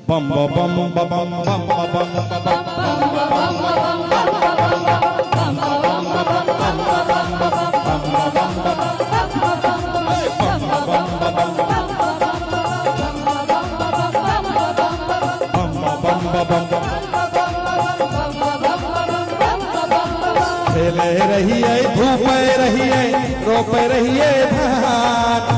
bum bum bum bum bum bum bum खेले रहिए धूप रहिए रोप रहिए धान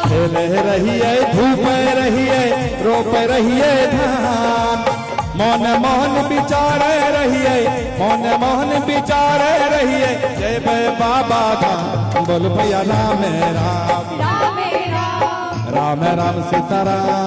खेले रहिए धूप रहिए रोप रहिए धान मौन मौन विचारे रहिए मौन मौन विचारे रहिए जय भय बाबा धाम बोल भैया राम राम राम राम सीताराम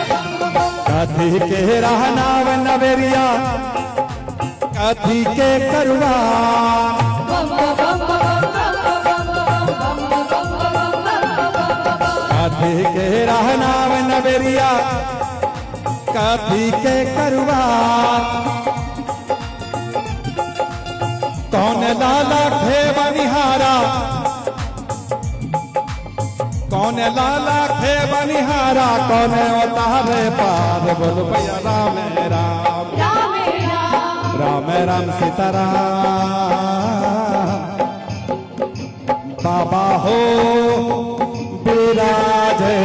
कथी के रहनाव नवेरिया कथी के करुआ कथी के रहनाव नवेरिया कथी के करुआ कौन लाला थे बनिहारा कौन लाला थे बनिहारा कौन उतारे पार बोल भैया राम राम राम राम सीताराम बाबा हो विराजे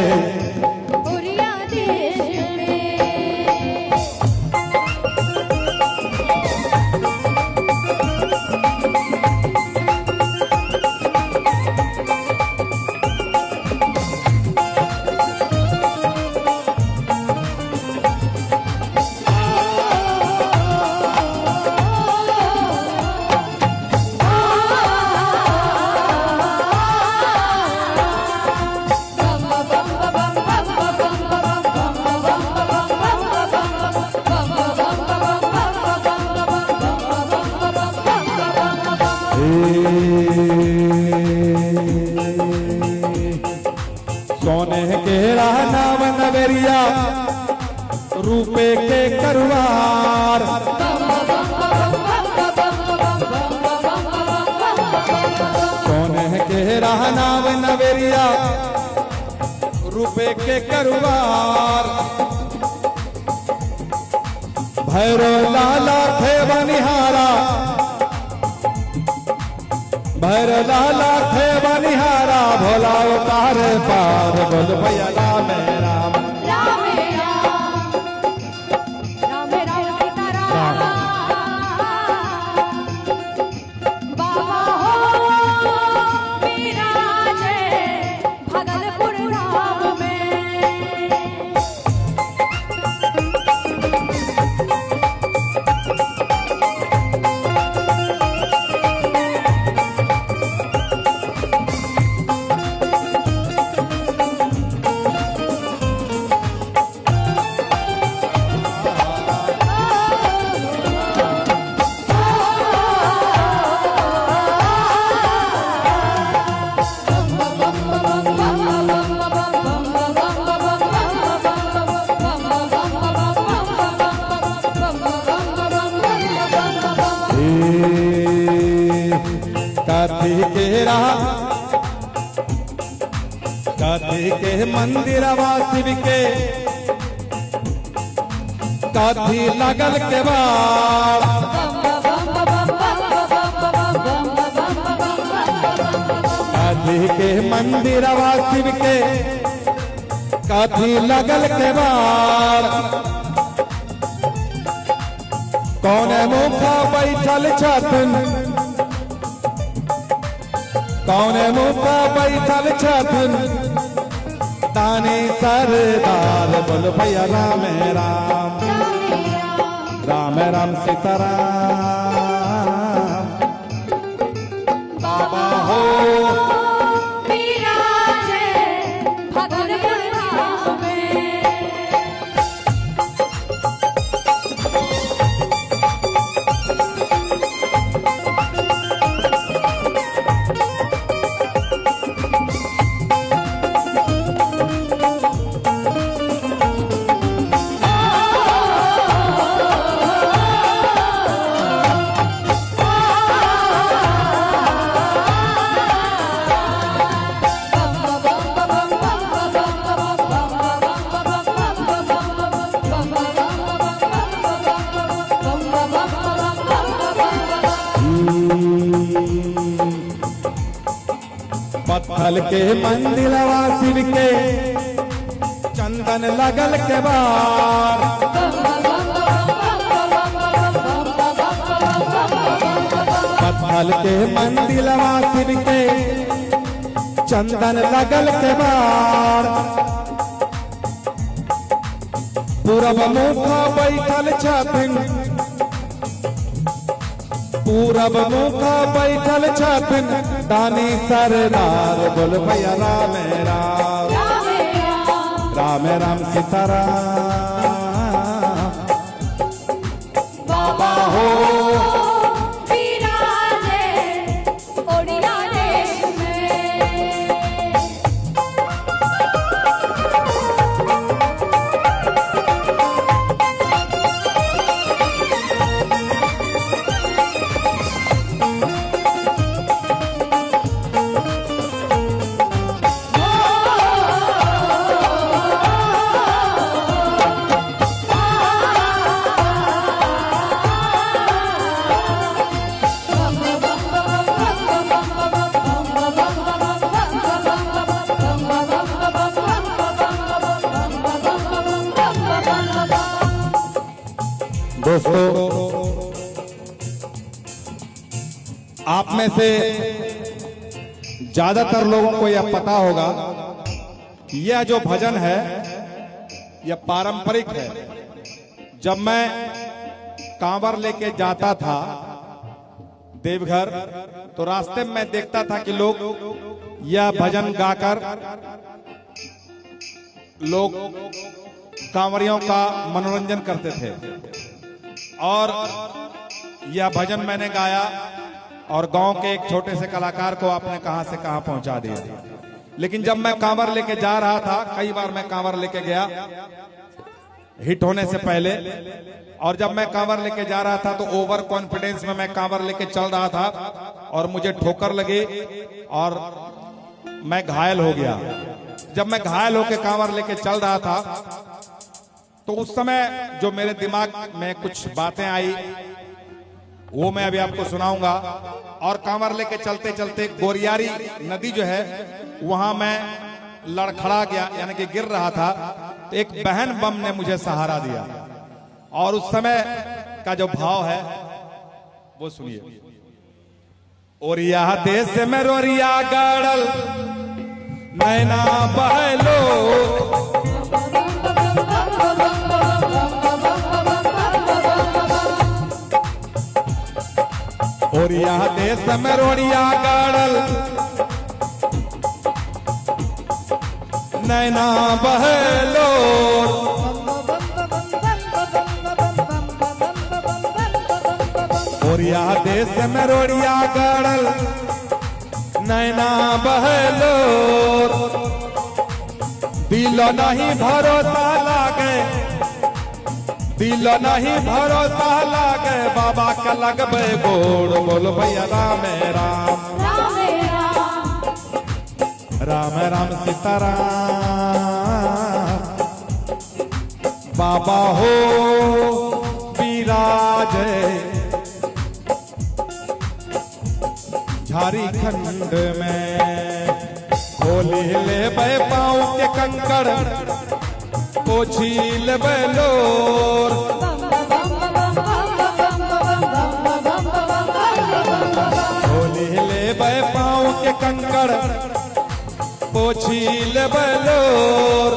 सोने के नाम नवेरिया रूपे के करवार सोने के नाम नवेरिया रूपे के करवार भैरो लाला थे बनिहारा भैर लाला थे बनिहारा भोला उतारे पार बोल भैया राम राम कथी के मंदिरवा शिव के कथी लगल के बाद कथी के मंदिरवा शिव के कथी लगल के बाद कौन मुखा बैठल छथुन कौने मुका बैठल छथिन दानी सरदार बोल भैया राम राम राम राम सीताराम बाबा हो विराजे भगवान धाम में। पत्थल के मंदिरवा शिव के चंदन लगल के बार पत्थल के मंदिरवा शिव के चंदन लगल के बार पूरब मुखा बैठल छथिन पूरब मुखा बैठल छथिन दानी सरदार बोल भैया राम राम राम राम सीताराम बाबा हो विराजे ओडिया देश में। दोस्तों आप में से ज्यादातर लोगों को यह पता होगा यह जो भजन है यह पारंपरिक है। जब मैं कांवर लेके जाता था देवघर तो रास्ते में मैं देखता था कि लोग यह भजन गाकर लोग कांवरियों का मनोरंजन करते थे और यह भजन मैंने गाया और गांव के एक छोटे से कलाकार को आपने कहां से कहां पहुंचा दिया। लेकिन जब मैं कांवर लेके जा रहा था, कई बार मैं कांवर लेके गया हिट होने से पहले, और जब मैं कांवर लेके जा रहा था तो ओवर कॉन्फिडेंस में मैं कांवर लेके चल रहा था और मुझे ठोकर लगी और मैं घायल हो गया। जब मैं घायल होकर कांवर लेके चल रहा था तो उस समय जो मेरे दिमाग में कुछ बातें आई वो मैं अभी आपको सुनाऊंगा। और कांवर लेके चलते चलते गोरियारी नदी जो है वहां मैं लड़खड़ा गया, यानी कि गिर रहा था। तो एक बहन बम ने मुझे सहारा दिया और उस समय का जो भाव है वो सुनिए। ओरिया देश में रोरिया गड़ल नैना बहलो, ओरिया देश में रोरिया गड़ल नैना बहलो, ओरिया देश में रोरिया गड़ल नैना बहलो, दिल नहीं भरोसा लागे, दिल नहीं भरोसा लागे, बाबा का लगबे गोड़, बोल भैया राम राम राम राम सीताराम बाबा हो विराजे झारखंड में, खोली ले पाँव के कंकड़ पोछी ले लोर, खोली ले बे पाँव के कंकड़ पोछी ले बलोर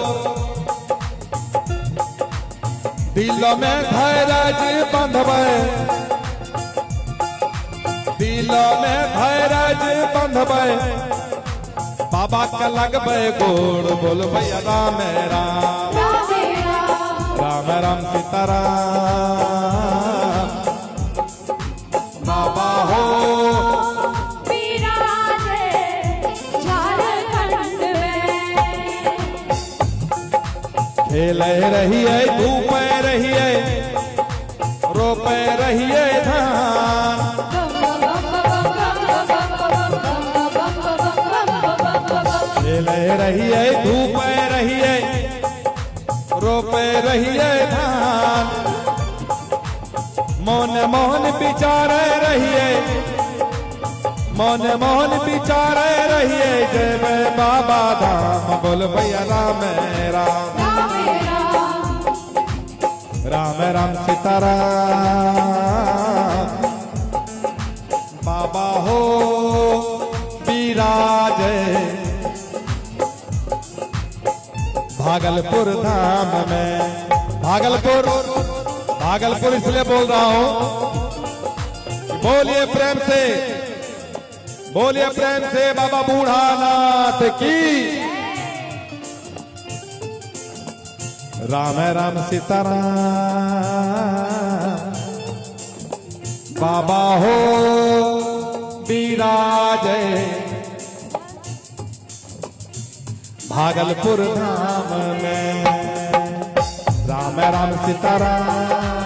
दिल में धैर्य बंधबे दिल में धैर्य बंधबे बाबा के लगबे गोड़ बोल भैया राम राम राम राम सीताराम बाबा हो विराजे झारखंड में खेले रहिए धूपे रहिए रोपे रहिए धान खेले रहिए धूपे रहिए रोपे रहिए धान मौन मोहन विचारे रहिए मौन मोहन विचारे रहिए जय मैं बाबा धाम बोल भैया राम राम राम राम सीताराम बाबा हो विराजे भागलपुर धाम में भागलपुर इसलिए बोल रहा हूं बोलिए प्रेम से बाबा बूढ़ानाथ की राम राम सीताराम बाबा हो विराजे भागलपुर धाम में राम राम सीताराम